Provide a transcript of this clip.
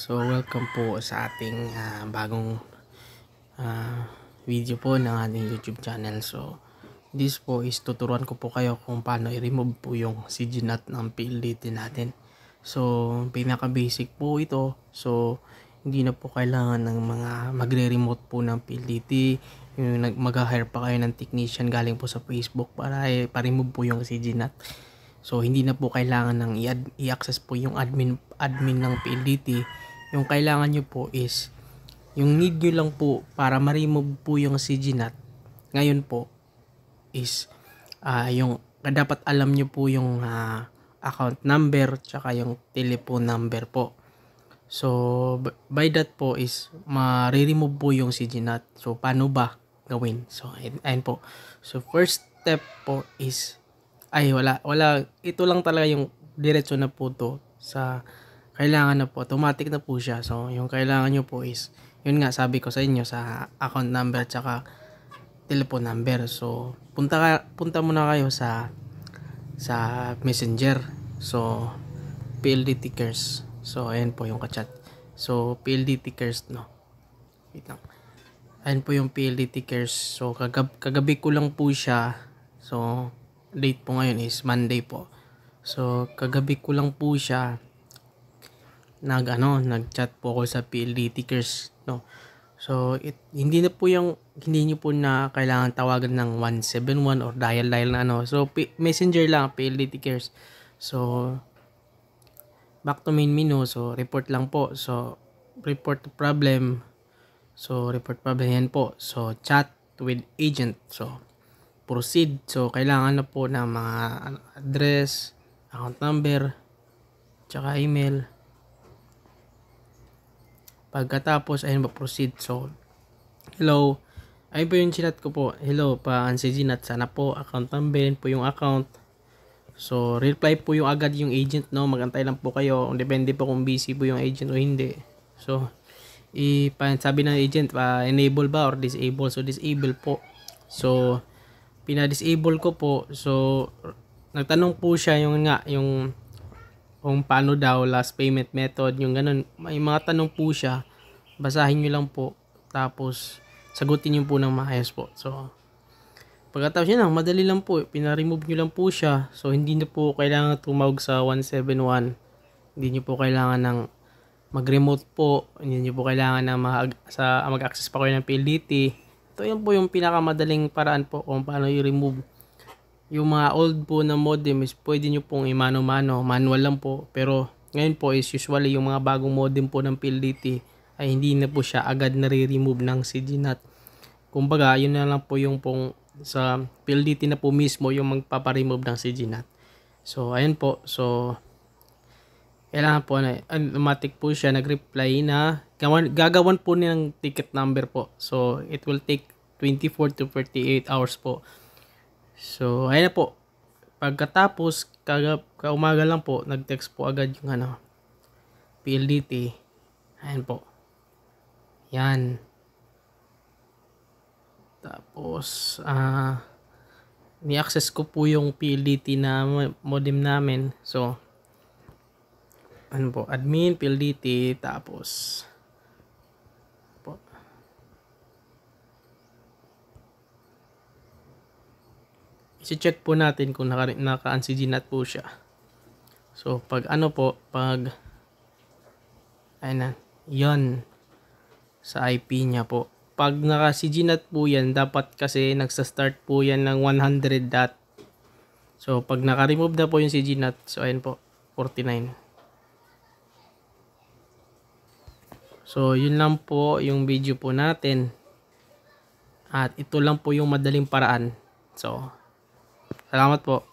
So welcome po sa ating bagong video po ng ating YouTube channel. So this po is tuturuan ko po kayo kung paano i-remove po yung CGNAT ng PLDT natin. So pinaka basic po ito. So hindi na po kailangan ng mga magre-remote po ng PLDT. Yung mag-hire pa kayo ng technician galing po sa Facebook para pa-remove po yung CGNAT. So hindi na po kailangan ng i-access po yung admin ng PLDT. Yung kailangan nyo po is yung need nyo lang po para ma-remove po yung CGNAT. Ngayon po is yung dapat alam nyo po yung account number tsaka yung telephone number po. So by that po is ma-remove po yung CGNAT. So paano ba gawin? So ayun po. So first step po is wala. Ito lang talaga yung diretso na po to sa kailangan na po. Automatic na po siya. So, yung kailangan nyo po is, yun nga sabi ko sa inyo, sa account number tsaka telephone number. So, punta muna kayo sa Messenger. So, PLDT Cares. So, ayan po yung kachat. So, PLDT Cares, no. Wait lang. Ayan po yung PLDT Cares. So, kagabi ko lang po siya. So, date po ngayon is Monday po. So, kagabi ko lang po siya nag-chat po ako sa PLDT Cares, no. So, hindi niyo po na kailangan tawagan ng 171 or dial na So, Messenger lang, PLDT Cares. So, back to main menu. So, report lang po. So, report problem. So, report problem yan po. So, chat with agent. So, proceed. So, kailangan na po ng mga address, account number, tsaka email. Pagkatapos, ayun ba, proceed. So, hello. Ayun po yung chinat ko po. Hello, ang CGNAT. Sana po, account number po yung account. So, reply po yung agad yung agent, no. Magantay lang po kayo. Depende po kung busy po yung agent o hindi. So, sabi ng agent, enable ba or disable? So, disable po. So, pina-disable ko po. So, nagtanong po siya yung kung paano daw last payment method, yung ganun. May mga tanong po siya. Basahin nyo lang po. Tapos, sagutin nyo po ng maayos po. So, pagkatapos yun lang, madali lang po. Pina-remove nyo lang po siya. So, hindi nyo po kailangan tumawag sa 171. Hindi nyo po kailangan ng mag-remote po. Hindi nyo po kailangan na mag-access pa kayo ng PLDT. Ito yan po yung pinakamadaling paraan po kung paano i-remove. Yung mga old po na modem is pwede nyo pong i-mano-mano. Manual lang po. Pero ngayon po is usually yung mga bagong modem po ng PLDT ay hindi na po siya agad nare-remove ng CGNAT. Kumbaga, yun na lang po yung pong sa PLDT na po mismo yung magpaparemove ng CGNAT. So, ayun po. So, kailangan po automatic po siya nag-reply na gagawan po ng ticket number po. So, it will take 24 to 48 hours po. So, ayun na po. Pagkatapos, kaumaga lang po, nag-text po agad yung PLDT. Ayun po. Yan. Tapos, ni-access ko po yung PLDT na modem namin. So, ano po, admin, PLDT, tapos, po. I-check po natin kung naka-CGNAT po siya. So, ayun na, yun, sa IP niya po. Pag naka-CGNAT po yan, dapat kasi nagsa-start po yan ng 100 dot. So, pag naka-remove na po yung CGNAT, so ayun po, 49. So, yun lang po yung video po natin. At ito lang po yung madaling paraan. So, salamat po.